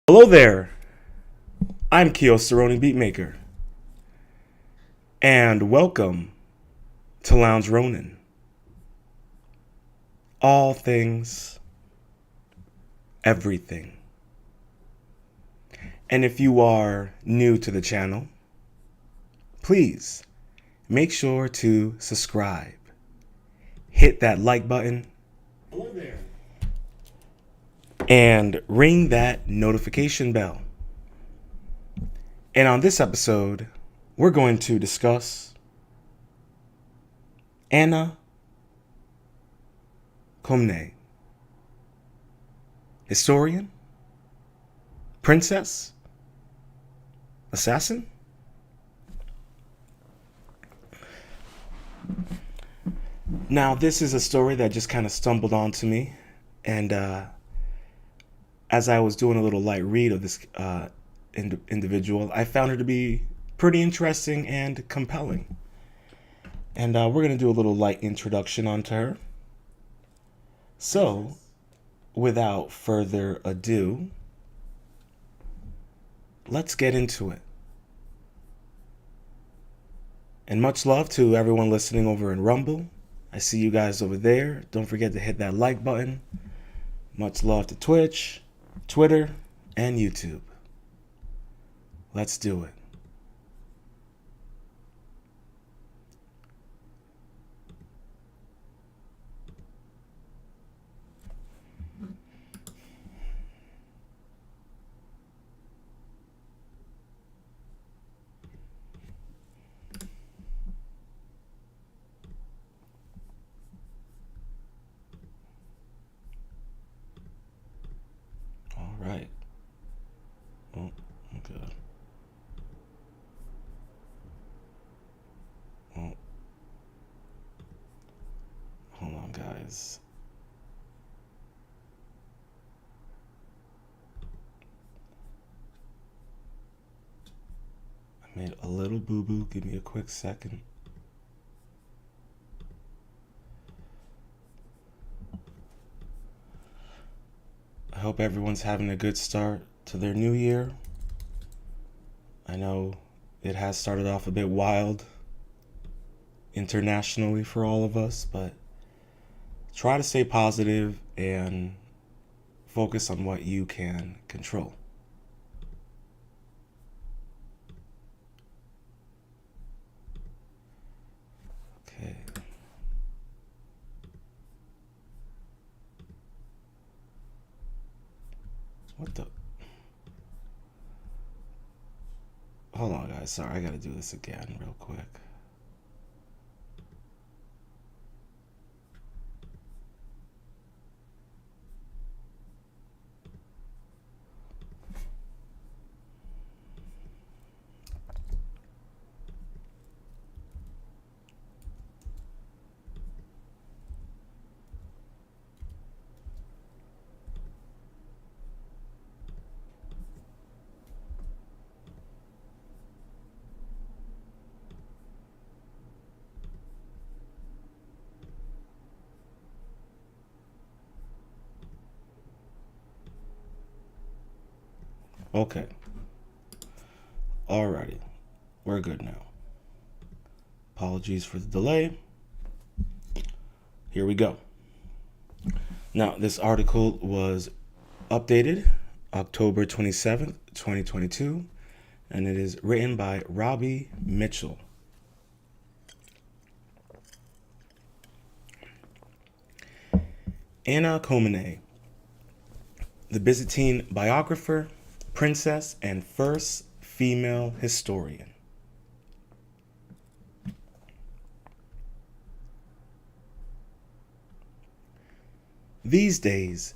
Hello there, I'm Koios, the Rōnin BeatMaker, and welcome to Lounge Rōnin. All things, everything. And if you are new to the channel, please make sure to subscribe. Hit that like button. Hello there. And ring that notification bell. And on this episode, we're going to discuss Anna Komnene, historian, princess, assassin. Now, this is a story that just kind of stumbled onto me, and as I was doing a little light read of this individual, I found her to be pretty interesting and compelling. And we're going to do a little light introduction onto her. So, without further ado, let's get into it. And much love to everyone listening over in Rumble. I see you guys over there. Don't forget to hit that like button. Much love to Twitch, Twitter, and YouTube. Let's do it. All right. Oh, okay. Oh, hold on, guys. I made a little boo-boo. Give me a quick second. I hope everyone's having a good start to their new year. I know it has started off a bit wild internationally for all of us, but try to stay positive and focus on what you can control. Okay. What the? Hold on, guys. Sorry, I gotta do this again real quick. Okay. Alrighty. We're good now. Apologies for the delay. Here we go. Now, this article was updated October 27th, 2022, and it is written by Robbie Mitchell. Anna Komnene, the Byzantine biographer, princess, and first female historian. These days,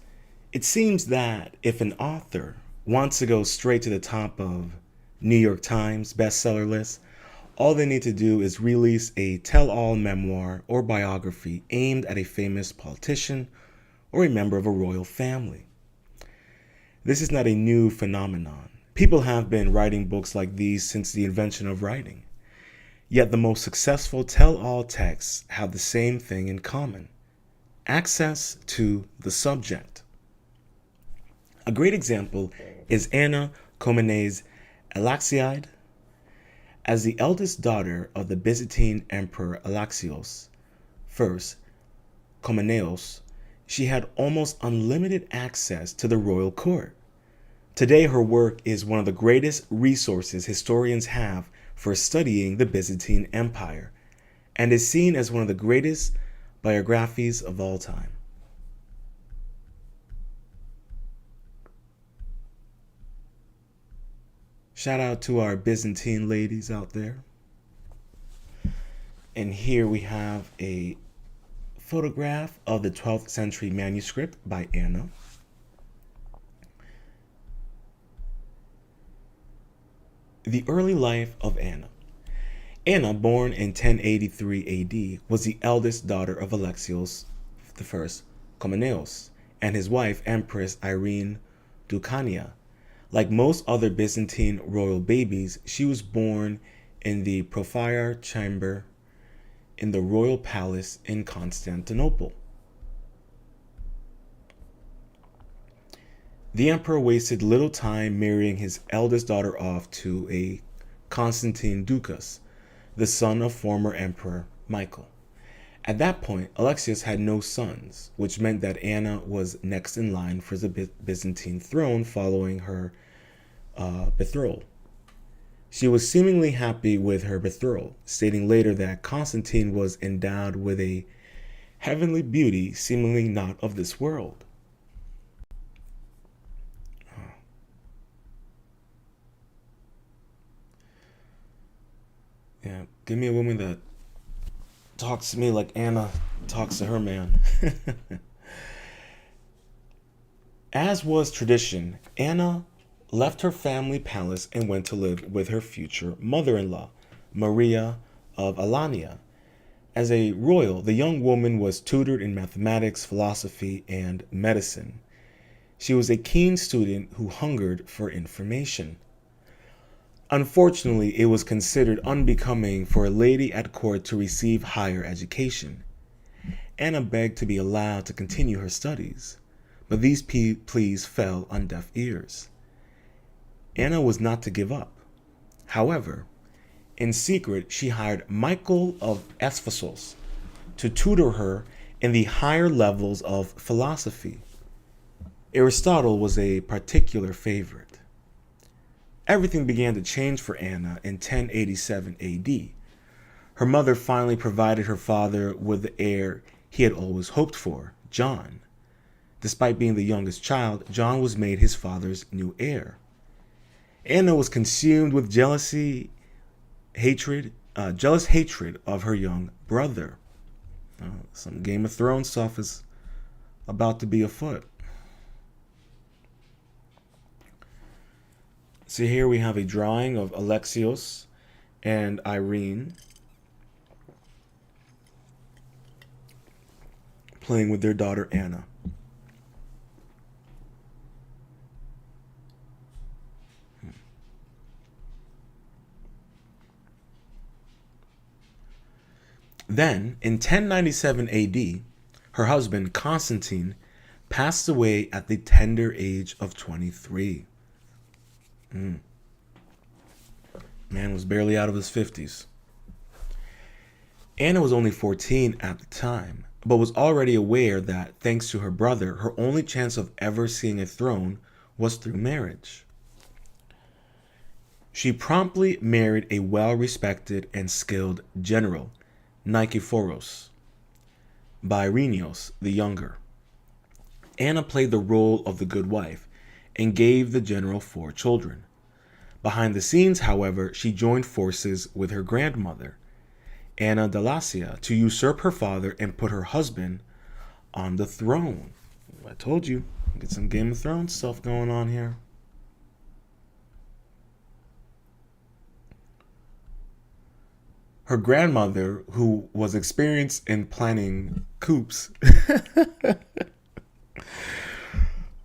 it seems that if an author wants to go straight to the top of New York Times bestseller list, all they need to do is release a tell-all memoir or biography aimed at a famous politician or a member of a royal family. This is not a new phenomenon. People have been writing books like these since the invention of writing. Yet the most successful tell-all texts have the same thing in common: access to the subject. A great example is Anna Komnene's Alexiad. As the eldest daughter of the Byzantine Emperor Alexios I Komnenos, she had almost unlimited access to the royal court. Today, her work is one of the greatest resources historians have for studying the Byzantine Empire, and is seen as one of the greatest biographies of all time. Shout out to our Byzantine ladies out there. And here we have a photograph of the 12th century manuscript by Anna. The early life of Anna. Anna, born in 1083 AD, was the eldest daughter of Alexios I Komnenos and his wife, Empress Irene Doukhania. Like most other Byzantine royal babies, she was born in the Prophyre chamber in the royal palace in Constantinople. The emperor wasted little time marrying his eldest daughter off to a Constantine Ducas, the son of former emperor Michael. At that point, Alexios had no sons, which meant that Anna was next in line for the Byzantine throne following her betrothal. She was seemingly happy with her betrothal, stating later that Constantine was endowed with a heavenly beauty seemingly not of this world. Yeah, give me a woman that talks to me like Anna talks to her man. As was tradition, Anna left her family palace and went to live with her future mother-in-law, Maria of Alania. As a royal, the young woman was tutored in mathematics, philosophy, and medicine. She was a keen student who hungered for information. Unfortunately, it was considered unbecoming for a lady at court to receive higher education. Anna begged to be allowed to continue her studies, but these pleas fell on deaf ears. Anna was not to give up. However, in secret, she hired Michael of Ephesus to tutor her in the higher levels of philosophy. Aristotle was a particular favorite. Everything began to change for Anna in 1087 AD. Her mother finally provided her father with the heir he had always hoped for, John. Despite being the youngest child, John was made his father's new heir. Anna was consumed with jealous hatred of her young brother. Some Game of Thrones stuff is about to be afoot. So here we have a drawing of Alexios and Irene playing with their daughter Anna. Then, in 1097 AD, her husband Constantine passed away at the tender age of 23. Man was barely out of his 50s. Anna was only 14 at the time, but was already aware that, thanks to her brother, her only chance of ever seeing a throne was through marriage. She promptly married a well-respected and skilled general, Nikephoros, by Irenaeus the Younger. Anna played the role of the good wife and gave the general 4 children. Behind the scenes, however, she joined forces with her grandmother, Anna Dallasia, to usurp her father and put her husband on the throne. I told you, get some Game of Thrones stuff going on here. Her grandmother, who was experienced in planning coups.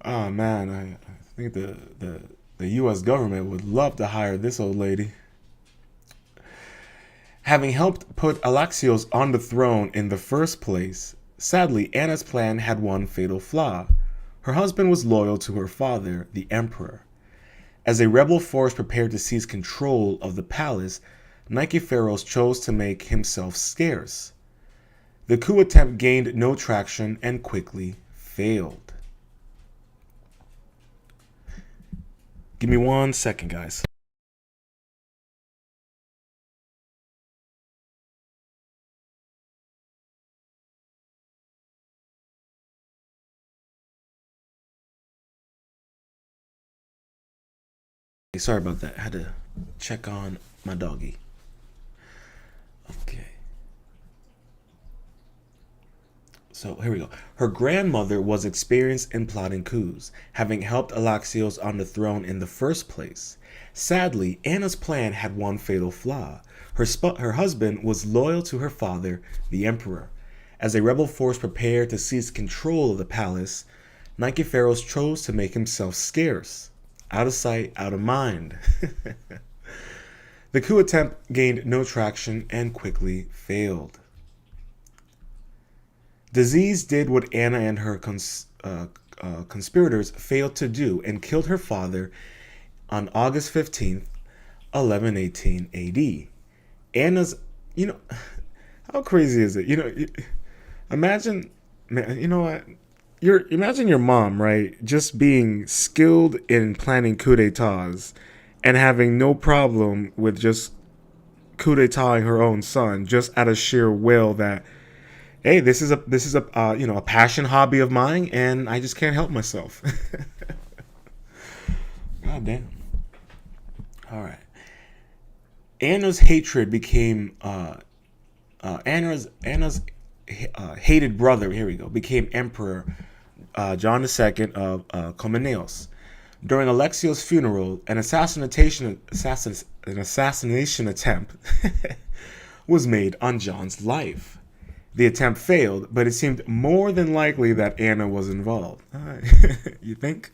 Oh man, I think the U.S. government would love to hire this old lady. Having helped put Alexios on the throne in the first place, sadly, Anna's plan had one fatal flaw. Her husband was loyal to her father, the emperor. As a rebel force prepared to seize control of the palace, Nikephorus chose to make himself scarce. The coup attempt gained no traction and quickly failed. Give me 1 second, guys. Sorry about that. I had to check on my doggy. Okay. So here we go. Her grandmother was experienced in plotting coups, having helped Alexios on the throne in the first place. Sadly, Anna's plan had one fatal flaw. Her husband was loyal to her father, the emperor. As a rebel force prepared to seize control of the palace, Nikephorus chose to make himself scarce. Out of sight, out of mind. The coup attempt gained no traction and quickly failed. Disease did what Anna and her conspirators failed to do and killed her father on August 15th, 1118 AD. Anna's, how crazy is it? Imagine, man, you know what? Imagine your mom, right? Just being skilled in planning coup d'etats and having no problem with just coup d'etating her own son just out of sheer will that, hey, this is a a passion hobby of mine, and I just can't help myself. God damn. All right. Anna's hatred became Anna's hated brother. Here we go. Became Emperor John II of Komneneos. During Alexios' funeral, an assassination attempt was made on John's life. The attempt failed, but it seemed more than likely that Anna was involved. You think?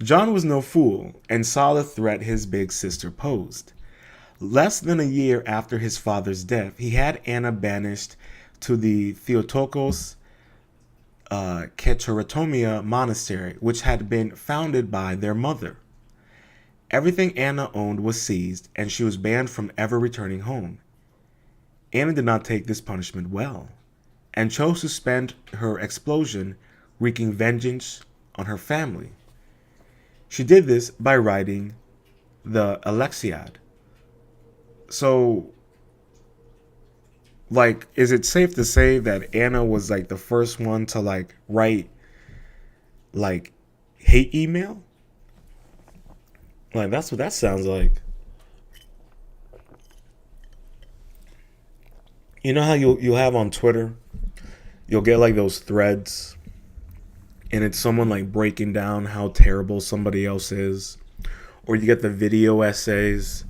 John was no fool and saw the threat his big sister posed. Less than a year after his father's death, he had Anna banished to the Theotokos Ketoratomia monastery, which had been founded by their mother. Everything Anna owned was seized, and she was banned from ever returning home. Anna did not take this punishment well, and chose to spend her explosion wreaking vengeance on her family. She did this by writing the Alexiad. So, is it safe to say that Anna was the first one to write hate email? That's what that sounds like. You know how you'll have on Twitter, you'll get those threads, and it's someone breaking down how terrible somebody else is, or you get the video essays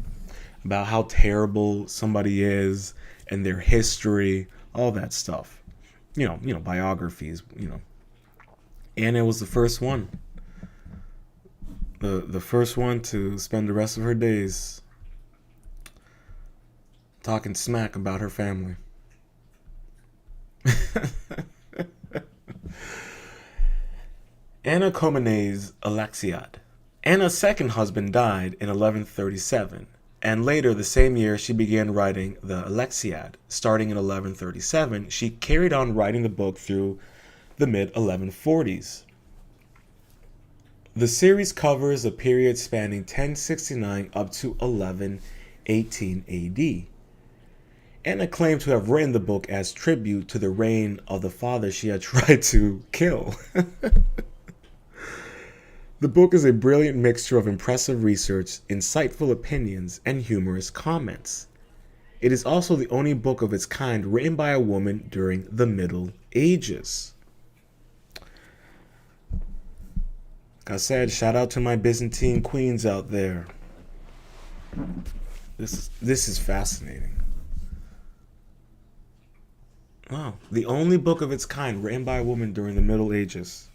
about how terrible somebody is and their history, all that stuff. Biographies. Anna was the first one, the first one to spend the rest of her days talking smack about her family. Anna Komnene's Alexiad. Anna's second husband died in 1137, and later the same year she began writing the Alexiad. Starting in 1137, she carried on writing the book through the mid-1140s. The series covers a period spanning 1069 up to 1118 AD. Anna claimed to have written the book as tribute to the reign of the father she had tried to kill. The book is a brilliant mixture of impressive research, insightful opinions, and humorous comments. It is also the only book of its kind written by a woman during the Middle Ages. Like I said, shout out to my Byzantine queens out there. This is fascinating. Wow, the only book of its kind written by a woman during the Middle Ages.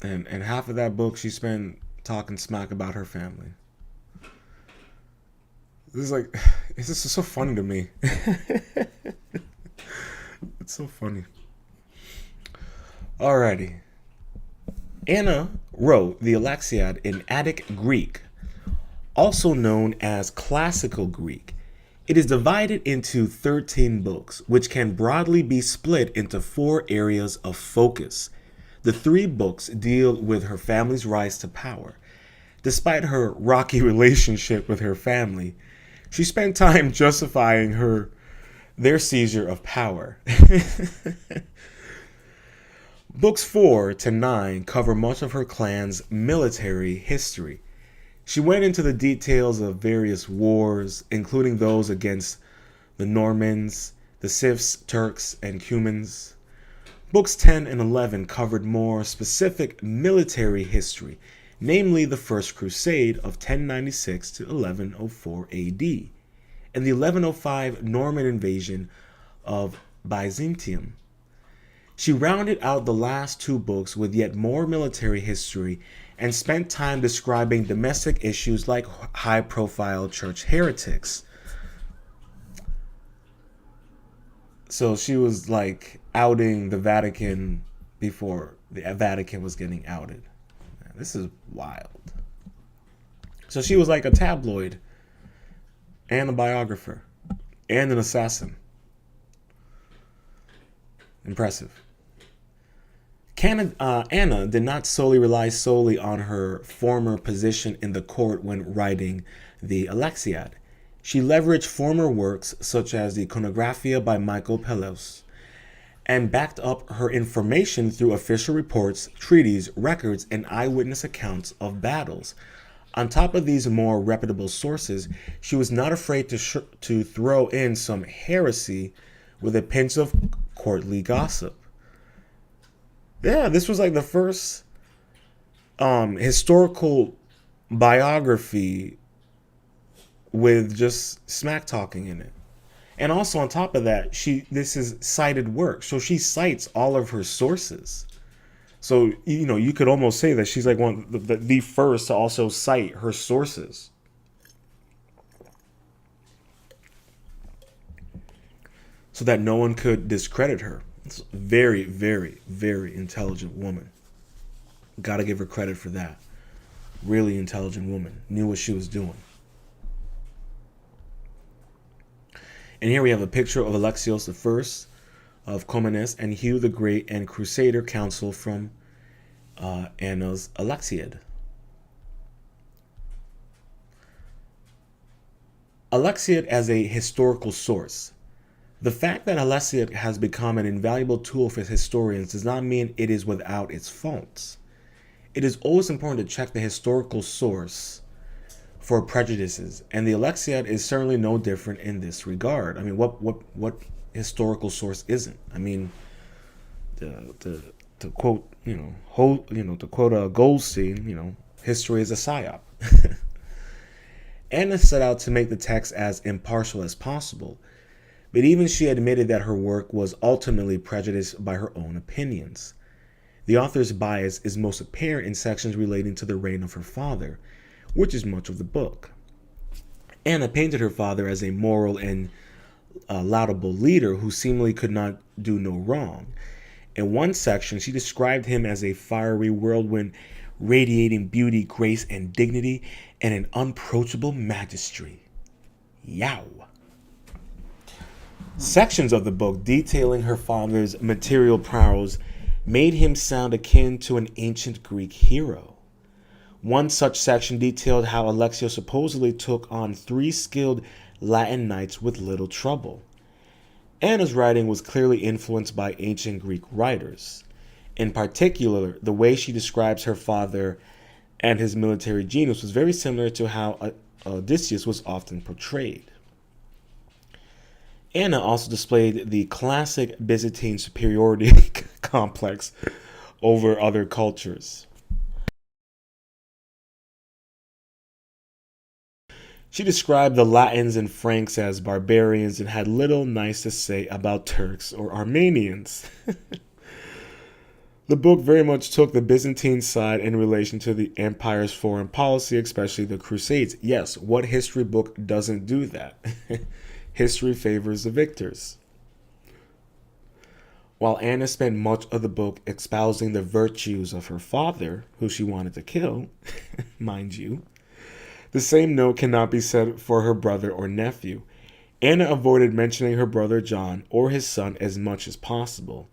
And half of that book she spent talking smack about her family. This is so funny to me. It's so funny. Alrighty. Anna wrote the Alexiad in Attic Greek, also known as Classical Greek. It is divided into 13 books, which can broadly be split into 4 areas of focus. The 3 books deal with her family's rise to power. Despite her rocky relationship with her family, she spent time justifying their seizure of power. Books 4 to 9 cover much of her clan's military history. She went into the details of various wars, including those against the Normans, the Scyths, Turks, and Cumans. Books 10 and 11 covered more specific military history, namely the First Crusade of 1096 to 1104 AD, and the 1105 Norman invasion of Byzantium. She rounded out the last 2 books with yet more military history and spent time describing domestic issues like high-profile church heretics. So she was like outing the Vatican before the Vatican was getting outed. Man, this is wild. So she was like a tabloid and a biographer and an assassin. Impressive. Anna did not rely solely on her former position in the court when writing the Alexiad. She leveraged former works such as the Iconographia by Michael Pelos and backed up her information through official reports, treaties, records, and eyewitness accounts of battles. On top of these more reputable sources, she was not afraid to throw in some heresy with a pinch of courtly gossip. Yeah, this was like the first historical biography with just smack talking in it. And also on top of that, this is cited work. So she cites all of her sources. So, you could almost say that she's like the first to also cite her sources. So that no one could discredit her. It's a very, very, very intelligent woman. Gotta give her credit for that. Really intelligent woman. Knew what she was doing. And here we have a picture of Alexios I of Komnene and Hugh the Great and Crusader Council from Anna's Alexiad. Alexiad as a historical source. The fact that Alexiad has become an invaluable tool for historians does not mean it is without its faults. It is always important to check the historical source for prejudices, and the Alexiad is certainly no different in this regard. I mean, what historical source isn't? I mean, to quote to quote Goldstein, history is a psyop. Anna set out to make the text as impartial as possible, but even she admitted that her work was ultimately prejudiced by her own opinions. The author's bias is most apparent in sections relating to the reign of her father, which is much of the book. Anna painted her father as a moral and laudable leader who seemingly could not do no wrong. In one section, she described him as a fiery whirlwind radiating beauty, grace, and dignity, and an unapproachable majesty. Yow. Sections of the book detailing her father's material prowess made him sound akin to an ancient Greek hero. One such section detailed how Alexios supposedly took on 3 skilled Latin knights with little trouble. Anna's writing was clearly influenced by ancient Greek writers. In particular, the way she describes her father and his military genius was very similar to how Odysseus was often portrayed. Anna also displayed the classic Byzantine superiority complex over other cultures. She described the Latins and Franks as barbarians and had little nice to say about Turks or Armenians. The book very much took the Byzantine side in relation to the empire's foreign policy, especially the Crusades. Yes, what history book doesn't do that? History favors the victors. While Anna spent much of the book espousing the virtues of her father, who she wanted to kill, mind you, the same note cannot be said for her brother or nephew. Anna avoided mentioning her brother John or his son as much as possible.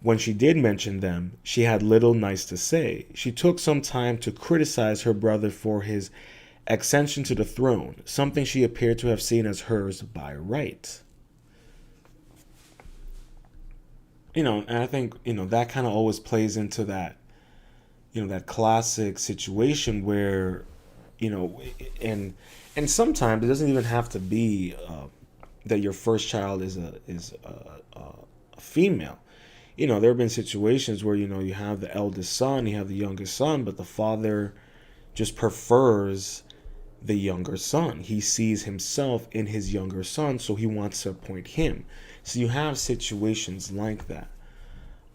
When she did mention them, she had little nice to say. She took some time to criticize her brother for his accession to the throne, something she appeared to have seen as hers by right. And I think, that kind of always plays into that, that classic situation where, you know, and and sometimes it doesn't even have to be that your first child is a female. There have been situations where you have the eldest son, you have the youngest son, but the father just prefers the younger son. He sees himself in his younger son, so he wants to appoint him. So you have situations like that.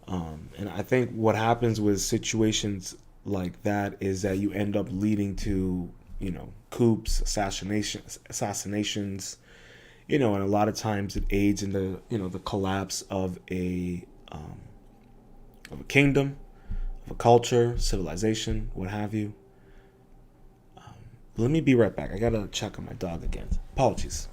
And I think what happens with situations like that is that you end up leading to, coups, assassinations, and a lot of times it aids in the collapse of a kingdom, of a culture, civilization, what have you. Let me be right back. I gotta check on my dog again. Apologies.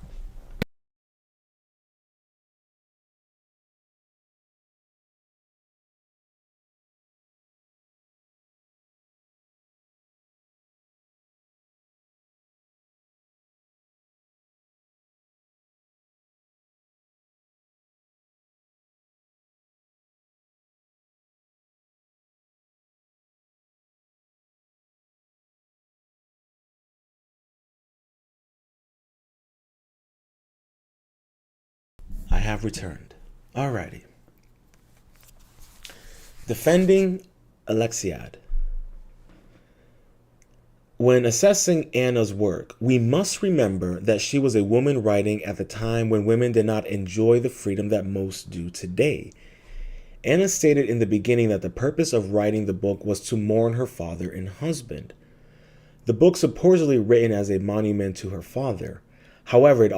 I have returned. Alrighty. Defending Alexiad. When assessing Anna's work, we must remember that she was a woman writing at the time when women did not enjoy the freedom that most do today. Anna stated in the beginning that the purpose of writing the book was to mourn her father and husband. The book supposedly written as a monument to her father. However, it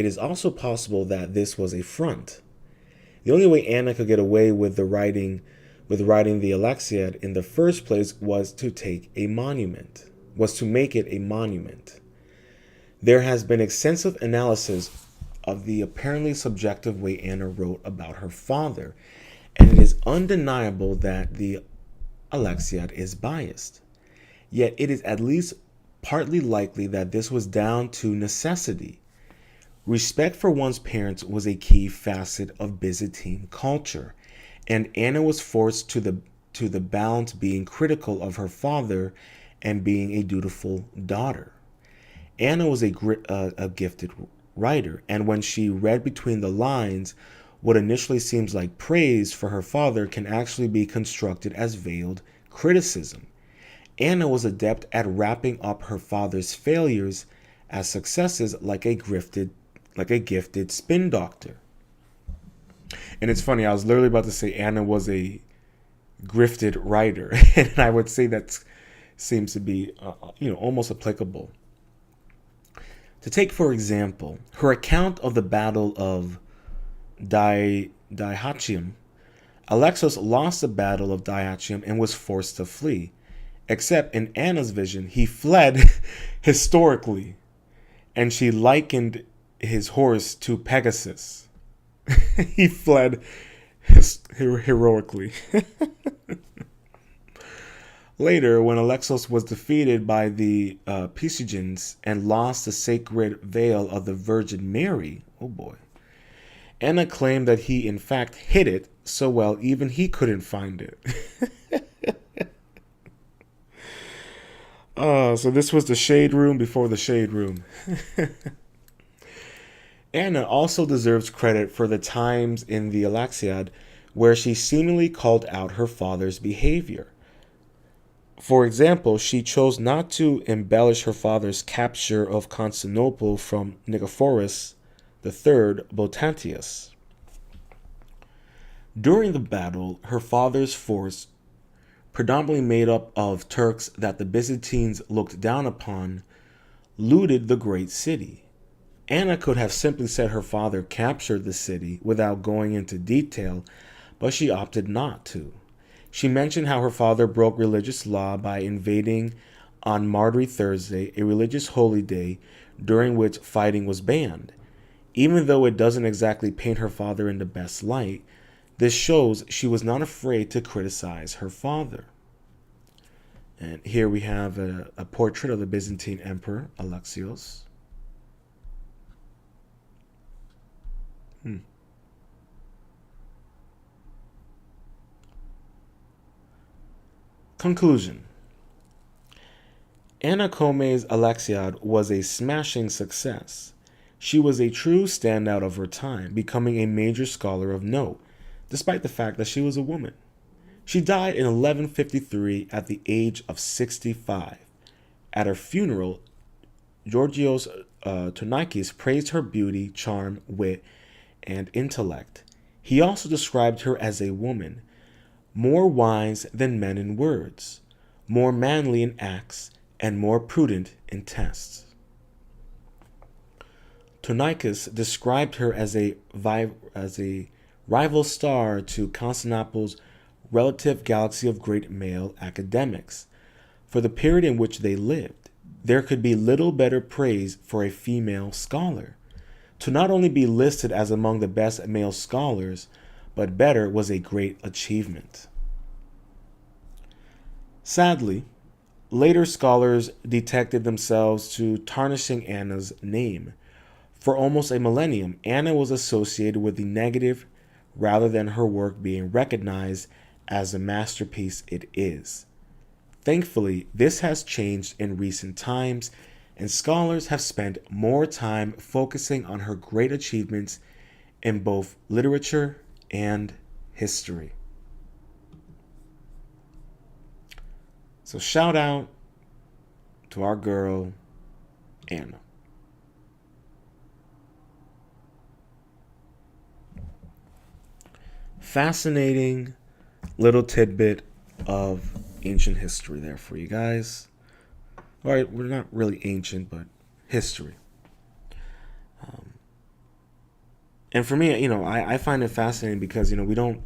is also possible that this was a front. The only way Anna could get away with writing the Alexiad in the first place was to make it a monument. There has been extensive analysis of the apparently subjective way Anna wrote about her father, and it is undeniable that the Alexiad is biased. Yet it is at least partly likely that this was down to necessity. Respect for one's parents was a key facet of Byzantine culture, and Anna was forced to the balance being critical of her father and being a dutiful daughter. Anna was a gifted writer, and when she read between the lines, what initially seems like praise for her father can actually be constructed as veiled criticism. Anna was adept at wrapping up her father's failures as successes like a gifted spin doctor. And it's funny, I was literally about to say Anna was a grifted writer, and I would say that seems to be, almost applicable. To take, for example, her account of the Battle of Daihachium, Alexos lost the Battle of Daihachium and was forced to flee. Except in Anna's vision, he fled historically, and she likened his horse to Pegasus. He fled heroically. Later, when Alexos was defeated by the Pisidians and lost the sacred veil of the Virgin Mary, oh boy, Anna claimed that he in fact hid it so well even he couldn't find it. So this was the shade room before the shade room. Anna also deserves credit for the times in the Alexiad where she seemingly called out her father's behavior. For example, she chose not to embellish her father's capture of Constantinople from Nicephorus III Botantius. During the battle, her father's force, predominantly made up of Turks that the Byzantines looked down upon, looted the great city. Anna could have simply said her father captured the city without going into detail, but she opted not to. She mentioned how her father broke religious law by invading on Martyr Thursday, a religious holy day during which fighting was banned. Even though it doesn't exactly paint her father in the best light, this shows she was not afraid to criticize her father. And here we have a portrait of the Byzantine Emperor Alexios. Conclusion. Anna Kome's Alexiad was a smashing success. She was a true standout of her time, becoming a major scholar of note, despite the fact that she was a woman. She died in 1153 at the age of 65. At her funeral, Georgios Tournaikis praised her beauty, charm, wit, and intellect. He also described her as a woman, more wise than men in words, more manly in acts, and more prudent in tests. Tournaikis described her as a rival star to Constantinople's relative galaxy of great male academics. For the period in which they lived, there could be little better praise for a female scholar. To not only be listed as among the best male scholars, but better was a great achievement. Sadly, later scholars detected themselves to tarnishing Anna's name. For almost a millennium, Anna was associated with the negative rather than her work being recognized as the masterpiece it is. Thankfully, this has changed in recent times, and scholars have spent more time focusing on her great achievements in both literature and history. So shout out to our girl, Anna. Fascinating little tidbit of ancient history there for you guys. All right, we're not really ancient, but history. And for me, I find it fascinating because, we don't,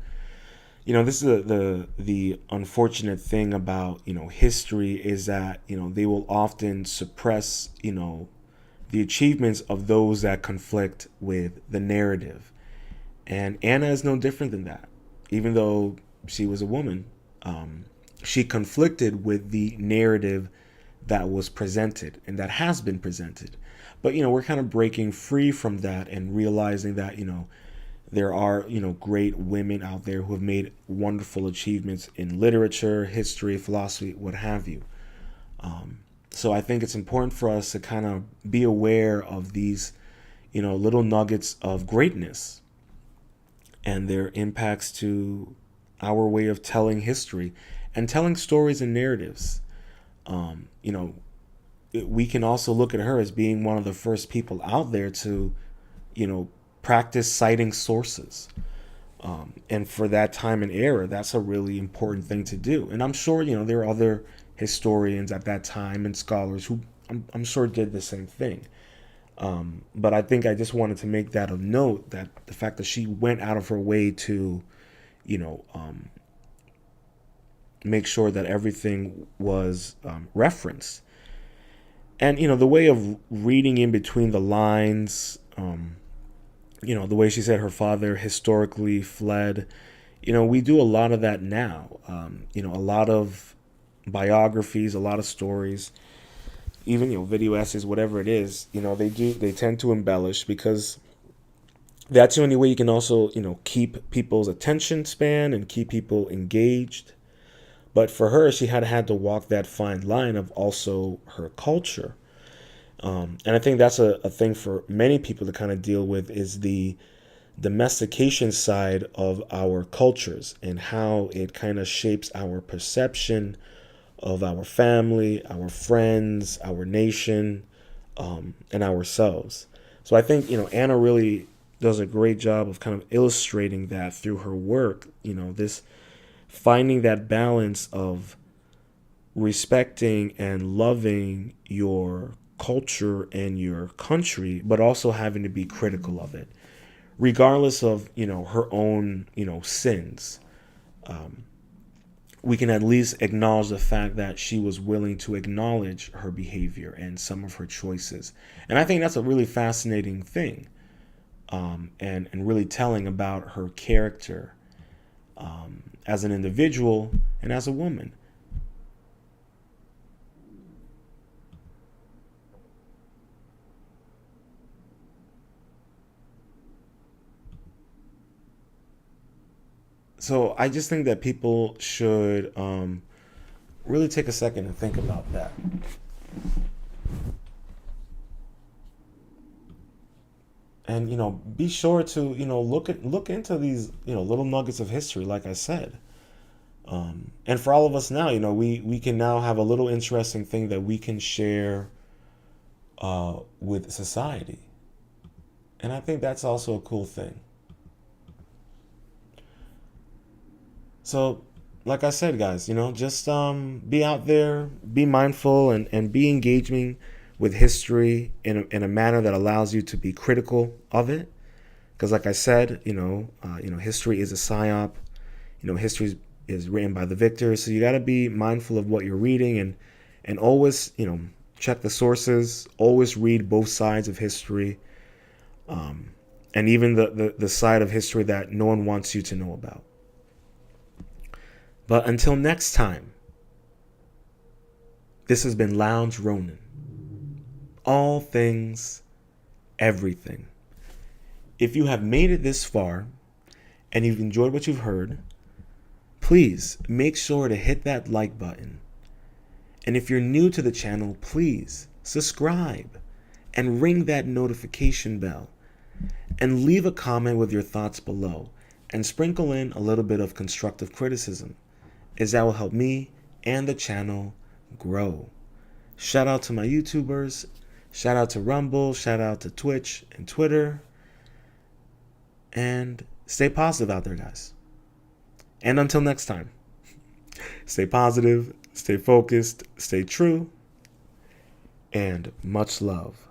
this is the unfortunate thing about, history is that, they will often suppress, the achievements of those that conflict with the narrative. And Anna is no different than that. Even though she was a woman, she conflicted with the narrative that was presented and that has been presented. But, we're kind of breaking free from that and realizing that, there are, great women out there who have made wonderful achievements in literature, history, philosophy, what have you. So I think it's important for us to kind of be aware of these, little nuggets of greatness and their impacts to our way of telling history and telling stories and narratives. We can also look at her as being one of the first people out there to, practice citing sources. And for that time and era, that's a really important thing to do. And I'm sure, there are other historians at that time and scholars who I'm sure did the same thing. But I think I just wanted to make that a note, that the fact that she went out of her way to, make sure that everything was referenced. And, the way of reading in between the lines, the way she said her father historically fled, we do a lot of that now. A lot of biographies, a lot of stories, even, video essays, whatever it is, they tend to embellish because that's the only way you can also, keep people's attention span and keep people engaged. But for her, she had to walk that fine line of also her culture. And I think that's a thing for many people to kind of deal with, is the domestication side of our cultures and how it kind of shapes our perception of our family, our friends, our nation, and ourselves. So I think, Anna really does a great job of kind of illustrating that through her work, this finding that balance of respecting and loving your culture and your country, but also having to be critical of it, regardless of, her own, sins. We can at least acknowledge the fact that she was willing to acknowledge her behavior and some of her choices. And I think that's a really fascinating thing, and really telling about her character, as an individual and as a woman. So I just think that people should, really take a second and think about that. And be sure to look into these little nuggets of history, like I said. And for all of us now, we can now have a little interesting thing that we can share, with society, and I think that's also a cool thing. So, like I said, guys, just be out there, be mindful, and be engaging with history in a manner that allows you to be critical of it. Because, like I said, history is a psyop. History is written by the victors, so you got to be mindful of what you're reading, and always, check the sources. Always read both sides of history, and even the side of history that no one wants you to know about. But until next time, this has been Lounge Rōnin. All things, everything. If you have made it this far and you've enjoyed what you've heard, please make sure to hit that like button. And if you're new to the channel, please subscribe and ring that notification bell, and leave a comment with your thoughts below, and sprinkle in a little bit of constructive criticism, as that will help me and the channel grow. Shout out to my YouTubers, shout out to Rumble, shout out to Twitch and Twitter, and stay positive out there, guys. And until next time, stay positive, stay focused, stay true, and much love.